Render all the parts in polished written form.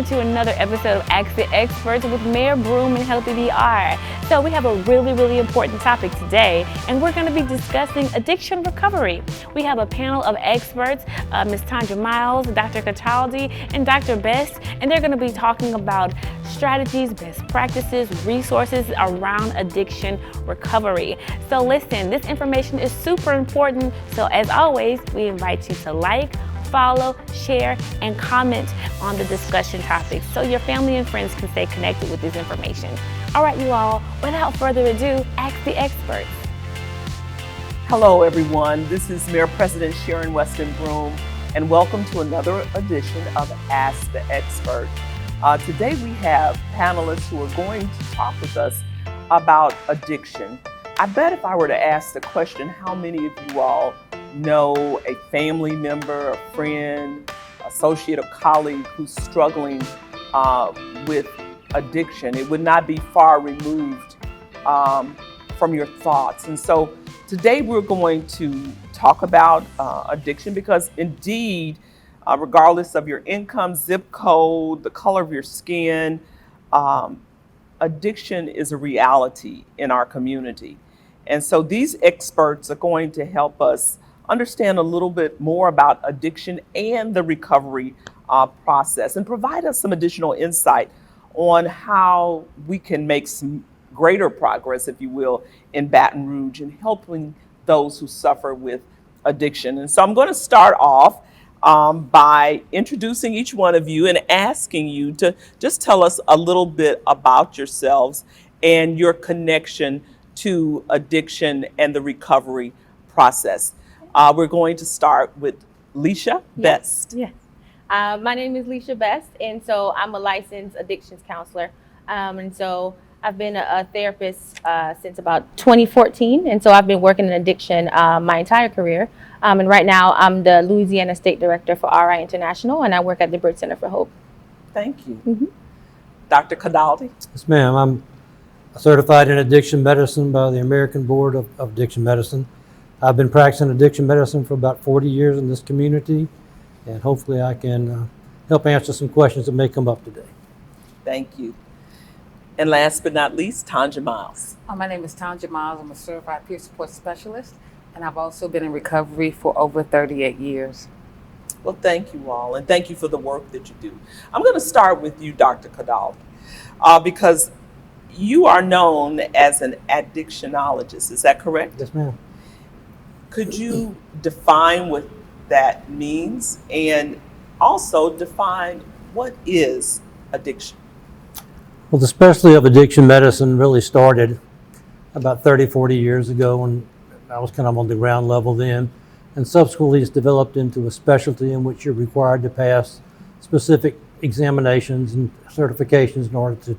to another episode of Ask the Experts with Mayor Broom and Healthy DR. So we have a really important topic today, and we're going to be discussing addiction recovery. We have a panel of experts, Ms. Tanja Miles, Dr. Kataldi, and Dr. Best, and they're going to be talking about strategies, best practices, resources around addiction recovery. So listen, this information is super important. So as always, we invite you to like, follow, share, and comment on the discussion topics so your family and friends can stay connected with this information. All right, you all, without further ado, ask the experts. Hello, everyone. This is Mayor President Sharon Weston Broom, and welcome to another edition of Ask the Expert. Today we have panelists who are going to talk with us about addiction. I bet if I were to ask the question, how many of you all know a family member, a friend, associate, or colleague who's struggling with addiction, it would not be far removed from your thoughts. And so today we're going to talk about addiction because indeed, regardless of your income, zip code, the color of your skin, addiction is a reality in our community. And so these experts are going to help us understand a little bit more about addiction and the recovery process and provide us some additional insight on how we can make some greater progress, if you will, in Baton Rouge and helping those who suffer with addiction. And so I'm going to start off by introducing each one of you and asking you to just tell us a little bit about yourselves and your connection to addiction and the recovery process. We're going to start with Leisha Best. Yes. My name is Leisha Best, and so I'm a licensed addictions counselor. And so I've been a therapist since about 2014, and so I've been working in addiction my entire career. And right now I'm the Louisiana State Director for RI International, and I work at the Bridge Center for Hope. Thank you. Dr. Kadaldi. Yes, ma'am. I'm certified in addiction medicine by the American Board of Addiction Medicine. I've been practicing addiction medicine for about 40 years in this community, and hopefully I can help answer some questions that may come up today. Thank you. And last but not least, Tanja Miles. My name is Tanja Miles. I'm a certified peer support specialist, and I've also been in recovery for over 38 years. Well, thank you all, and thank you for the work that you do. I'm going to start with you, Dr. Kadal, because you are known as an addictionologist. Is that correct? Yes, ma'am. Could you define what that means and also define what is addiction? Well, the specialty of addiction medicine really started about 30, 40 years ago, when I was kind of on the ground level then, and subsequently it's developed into a specialty in which you're required to pass specific examinations and certifications in order to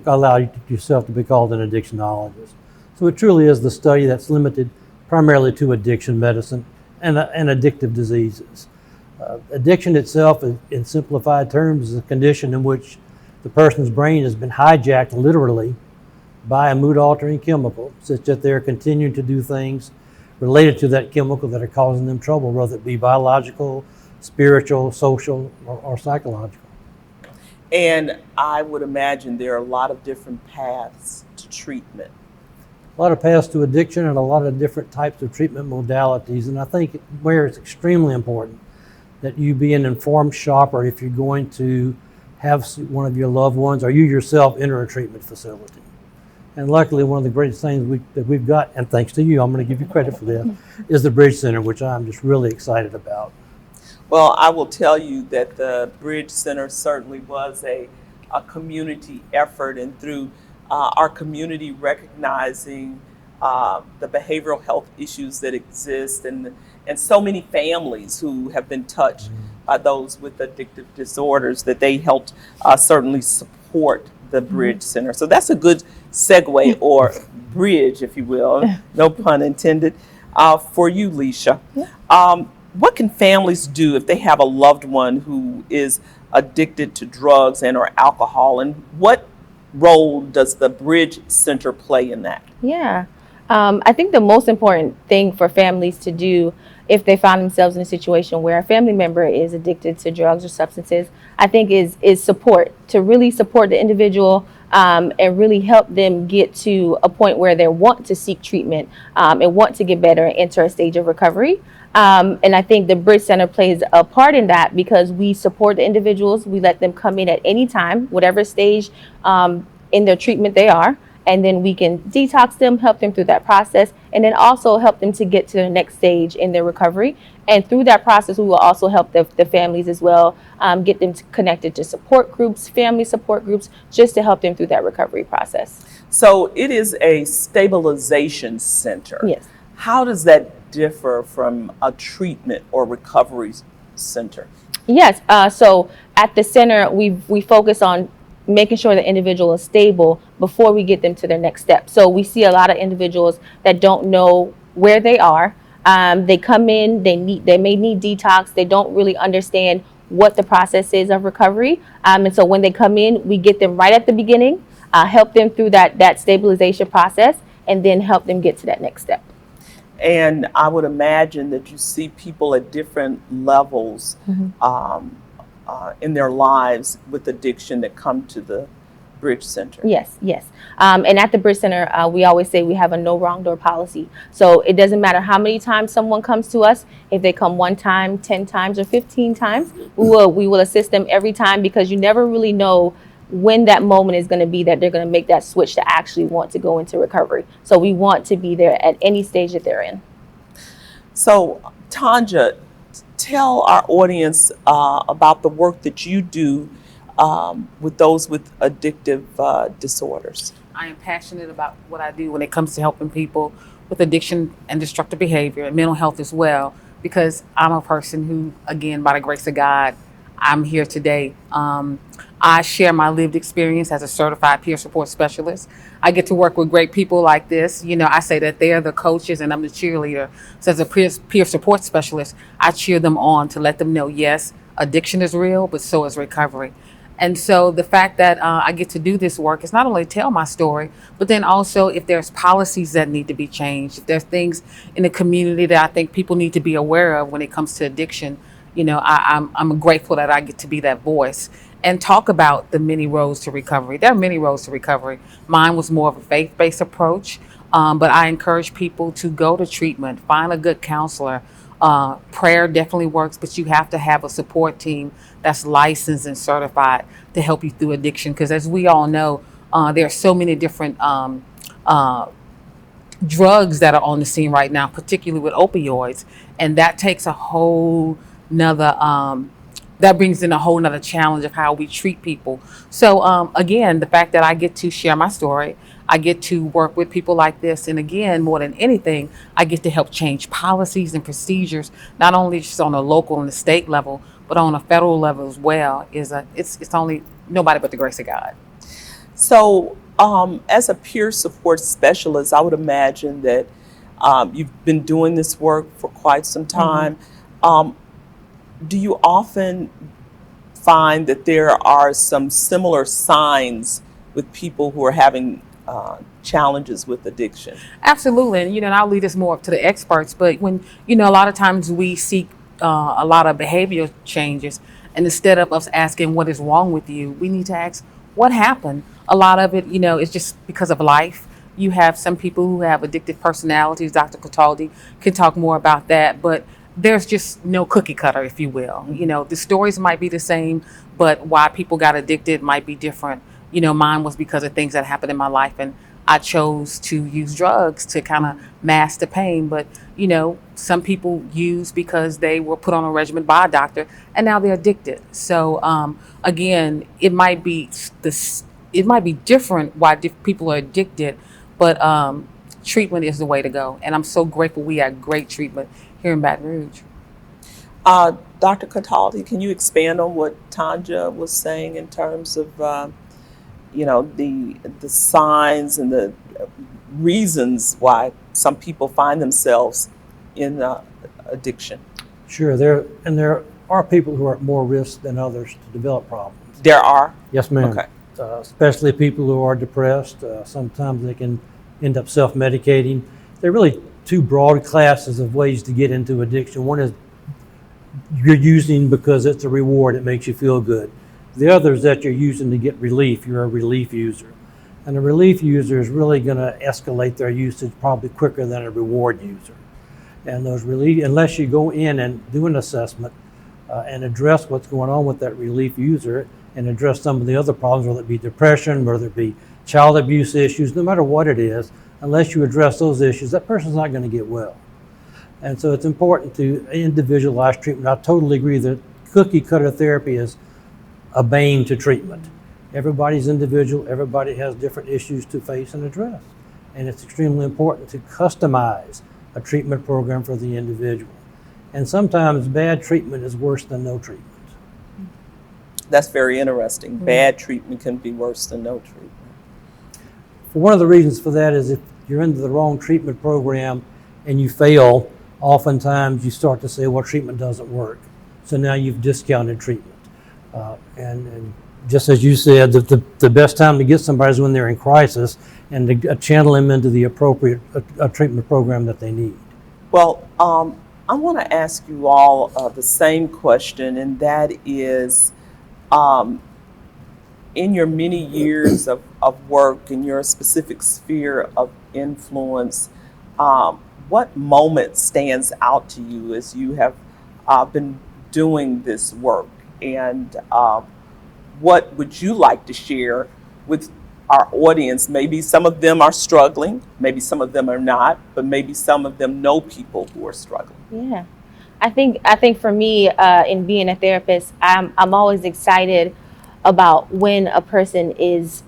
allow yourself to be called an addictionologist. So it truly is the study that's limited primarily to addiction medicine and addictive diseases. Addiction itself, in simplified terms, is a condition in which the person's brain has been hijacked literally by a mood-altering chemical, such that they're continuing to do things related to that chemical that are causing them trouble, whether it be biological, spiritual, social, or psychological. And I would imagine there are a lot of different paths to treatment. A lot of paths to addiction and a lot of different types of treatment modalities. And I think where it's extremely important that you be an informed shopper if you're going to have one of your loved ones or you yourself enter a treatment facility. And luckily, one of the greatest things that we've got, and thanks to you, I'm going to give you credit for this, is the Bridge Center, which I'm just really excited about. Well, I will tell you that the Bridge Center certainly was a community effort, and through our community recognizing the behavioral health issues that exist and so many families who have been touched by those with addictive disorders, that they helped certainly support the Bridge Center. So that's a good segue, or bridge, if you will, no pun intended, for you, Leisha. What can families do if they have a loved one who is addicted to drugs and or alcohol, and what role does the Bridge Center play in that? Yeah. I think the most important thing for families to do if they find themselves in a situation where a family member is addicted to drugs or substances, I think is support, to really support the individual, and really help them get to a point where they want to seek treatment, and want to get better and enter a stage of recovery. And I think the Bridge Center plays a part in that, because we support the individuals. We let them come in at any time, whatever stage in their treatment they are. And then we can detox them, help them through that process, and then also help them to get to the next stage in their recovery. And through that process, we will also help the families as well, get them connected to support groups, family support groups, just to help them through that recovery process. So it is a stabilization center. Yes. How does that differ from a treatment or recovery center? Yes. So at the center, we focus on making sure the individual is stable before we get them to their next step. So we see a lot of individuals that don't know where they are. They come in, they may need detox. They don't really understand what the process is of recovery. And so when they come in, we get them right at the beginning, help them through that stabilization process, and then help them get to that next step. And I would imagine that you see people at different levels in their lives with addiction that come to the Bridge Center. Yes, yes. And at the Bridge Center, we always say we have a no wrong door policy. So it doesn't matter how many times someone comes to us. If they come 1 time, 10 times, or 15 times, we will assist them every time, because you never really know when that moment is going to be that they're going to make that switch to actually want to go into recovery. So we want to be there at any stage that they're in. So Tanja, tell our audience about the work that you do with those with addictive disorders. I am passionate about what I do when it comes to helping people with addiction and destructive behavior and mental health as well, because I'm a person who, again, by the grace of God, I'm here today. I share my lived experience as a certified peer support specialist. I get to work with great people like this. You know, I say that they're the coaches and I'm the cheerleader. So as a peer support specialist, I cheer them on to let them know, yes, addiction is real, but so is recovery. And so the fact that I get to do this work is not only tell my story, but then also if there's policies that need to be changed, if there's things in the community that I think people need to be aware of when it comes to addiction, you know, I'm grateful that I get to be that voice and talk about the many roads to recovery. There are many roads to recovery. Mine was more of a faith-based approach, but I encourage people to go to treatment, find a good counselor. Prayer definitely works, but you have to have a support team that's licensed and certified to help you through addiction. Because as we all know, there are so many different drugs that are on the scene right now, particularly with opioids, and that takes a whole nother that brings in a whole nother challenge of how we treat people. So again, the fact that I get to share my story, I get to work with people like this, and again, more than anything, I get to help change policies and procedures, not only just on a local and the state level, but on a federal level as well. It's only nobody but the grace of God. So as a peer support specialist, I would imagine that you've been doing this work for quite some time. Do you often find that there are some similar signs with people who are having challenges with addiction? Absolutely. And, you know, and I'll leave this more up to the experts, but when, you know, a lot of times we seek a lot of behavioral changes, and instead of us asking what is wrong with you, we need to ask what happened. A lot of it, you know, is just because of life. You have some people who have addictive personalities. Dr. Kataldi can talk more about that, but there's just no cookie cutter, if you will. You know, the stories might be the same, but why people got addicted might be different. You know, mine was because of things that happened in my life, and I chose to use drugs to kind of mask the pain. But, you know, some people use because they were put on a regimen by a doctor, and now they're addicted. So, again, it might be different why people are addicted, but treatment is the way to go. And I'm so grateful we have great treatment here in Baton Rouge. Dr. Kataldi, can you expand on what Tanja was saying in terms of, you know, the signs and the reasons why some people find themselves in addiction? Sure, there are people who are at more risk than others to develop problems. There are? Yes, ma'am. Okay. Especially people who are depressed. Sometimes they can end up self-medicating. They really two broad classes of ways to get into addiction. One is you're using because it's a reward, it makes you feel good. The other is that you're using to get relief, you're a relief user. And a relief user is really going to escalate their usage probably quicker than a reward user. And those relief, unless you go in and do an assessment and address what's going on with that relief user and address some of the other problems, whether it be depression, whether it be child abuse issues, no matter what it is, unless you address those issues, that person's not going to get well. And so it's important to individualize treatment. I totally agree that cookie cutter therapy is a bane to treatment. Everybody's individual, everybody has different issues to face and address. And it's extremely important to customize a treatment program for the individual. And sometimes bad treatment is worse than no treatment. That's very interesting. Bad treatment can be worse than no treatment. One of the reasons for that is if you're into the wrong treatment program and you fail, oftentimes you start to say, well, treatment doesn't work. So now you've discounted treatment. And just as you said, the best time to get somebody is when they're in crisis and to channel them into the appropriate treatment program that they need. Well, I want to ask you all the same question, and that is, in your many years of work in your specific sphere of influence, what moment stands out to you as you have been doing this work? And what would you like to share with our audience? Maybe some of them are struggling, maybe some of them are not, but maybe some of them know people who are struggling. Yeah, I think for me, in being a therapist, I'm always excited about when a person is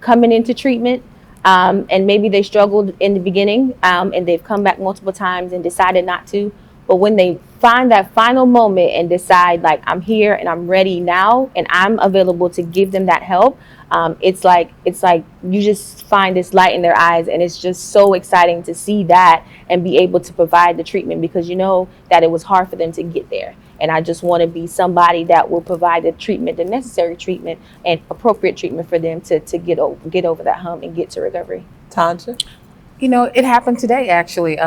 coming into treatment, and maybe they struggled in the beginning, and they've come back multiple times and decided not to. But when they find that final moment and decide, like, I'm here and I'm ready now and I'm available to give them that help, it's like you just find this light in their eyes, and it's just so exciting to see that and be able to provide the treatment, because you know that it was hard for them to get there. And I just want to be somebody that will provide the treatment, the necessary treatment and appropriate treatment for them to get over that hump and get to recovery. Tanja? You know, it happened today, actually.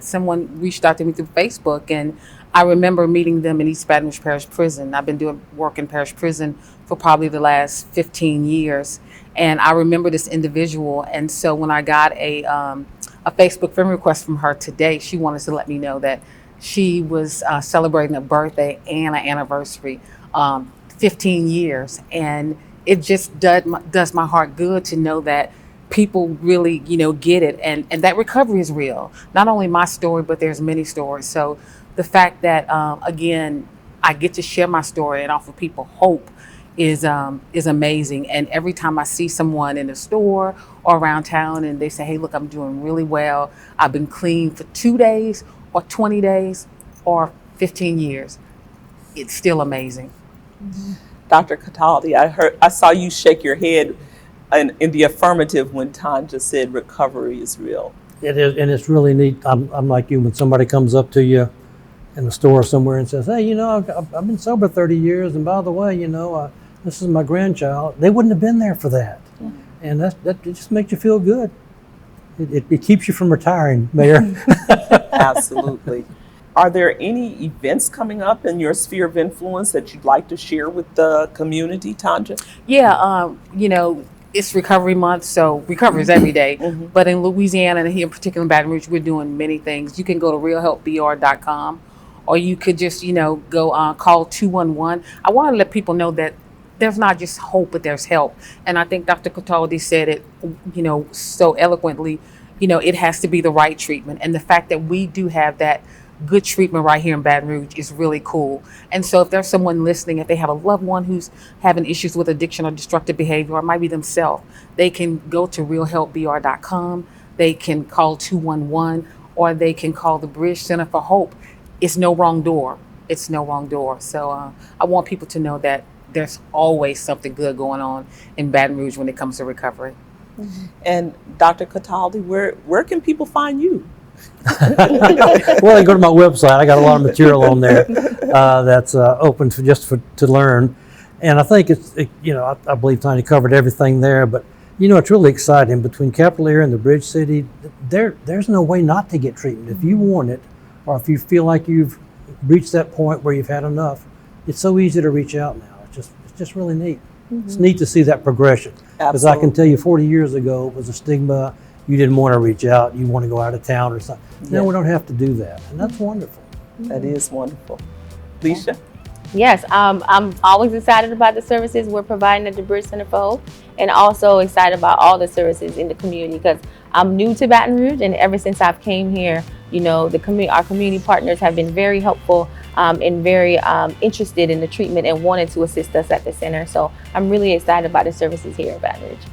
Someone reached out to me through Facebook, and I remember meeting them in East Baton Rouge Parish Prison. I've been doing work in Parish Prison for probably the last 15 years. And I remember this individual. And so when I got a Facebook friend request from her today, she wanted to let me know that she was celebrating a birthday and an anniversary, 15 years. And it just does my heart good to know that people really, get it. And that recovery is real. Not only my story, but there's many stories. So the fact that, again, I get to share my story and offer people hope is amazing. And every time I see someone in the store or around town and they say, hey, look, I'm doing really well. I've been clean for 2 days or 20 days or 15 years. It's still amazing. Mm-hmm. Dr. Kataldi, I saw you shake your head in the affirmative when Tanja said recovery is real. It is, and it's really neat. I'm like you, when somebody comes up to you in the store somewhere and says, hey, I've been sober 30 years, and by the way, this is my grandchild. They wouldn't have been there for that. Yeah. And that it just makes you feel good. It keeps you from retiring, Mayor. Absolutely. Are there any events coming up in your sphere of influence that you'd like to share with the community, Tanja? Yeah, it's Recovery Month, so recovery is every day. Mm-hmm. But in Louisiana, and here in particular in Baton Rouge, we're doing many things. You can go to realhelpbr.com, or you could just, go call 211. I want to let people know that there's not just hope, but there's help. And I think Dr. Kataldi said it, so eloquently. It has to be the right treatment. And the fact that we do have that good treatment right here in Baton Rouge is really cool. And so if there's someone listening, if they have a loved one who's having issues with addiction or destructive behavior, or it might be themselves, they can go to realhelpbr.com, they can call 211, or they can call the Bridge Center for Hope. It's no wrong door. It's no wrong door. So I want people to know that there's always something good going on in Baton Rouge when it comes to recovery. Mm-hmm. And Dr. Kataldi, where can people find you? Well, they go to my website. I got a lot of material on there that's open to learn. And I think I believe Tanya covered everything there, but You know, it's really exciting. Between Capital Area and the Bridge City, there's no way not to get treatment. If you want it, or if you feel like you've reached that point where you've had enough, it's so easy to reach out now. It's just really neat. It's neat to see that progression. Because I can tell you 40 years ago, it was a stigma. You didn't want to reach out. You want to go out of town or something. Now we don't have to do that. And that's wonderful. That is wonderful. Leisha? Yes, I'm always excited about the services we're providing at the Bridge Center for Hope, and also excited about all the services in the community because I'm new to Baton Rouge, and ever since I've came here, you know, our community partners have been very helpful and very interested in the treatment and wanted to assist us at the center. So I'm really excited about the services here at Baton Rouge.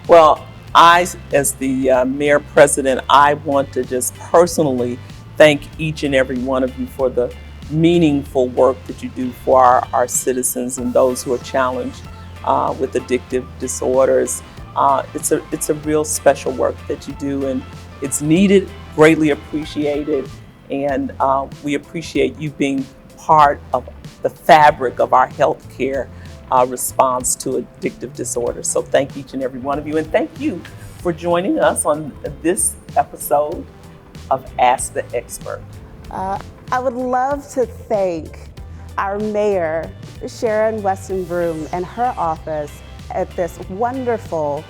Well, as the Mayor President, I want to just personally thank each and every one of you for the meaningful work that you do for our citizens and those who are challenged with addictive disorders. It's a real special work that you do, and it's needed, greatly appreciated, and we appreciate you being part of the fabric of our healthcare response to addictive disorders. So thank each and every one of you, and thank you for joining us on this episode of Ask the Expert. I would love to thank our mayor, Sharon Weston Broome, and her office at this wonderful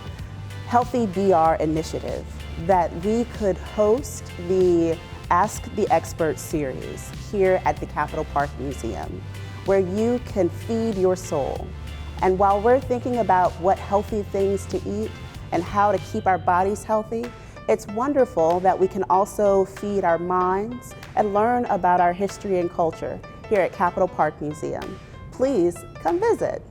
Healthy DR initiative that we could host the Ask the Expert series here at the Capitol Park Museum, where you can feed your soul. And while we're thinking about what healthy things to eat and how to keep our bodies healthy, it's wonderful that we can also feed our minds and learn about our history and culture here at Capitol Park Museum. Please come visit.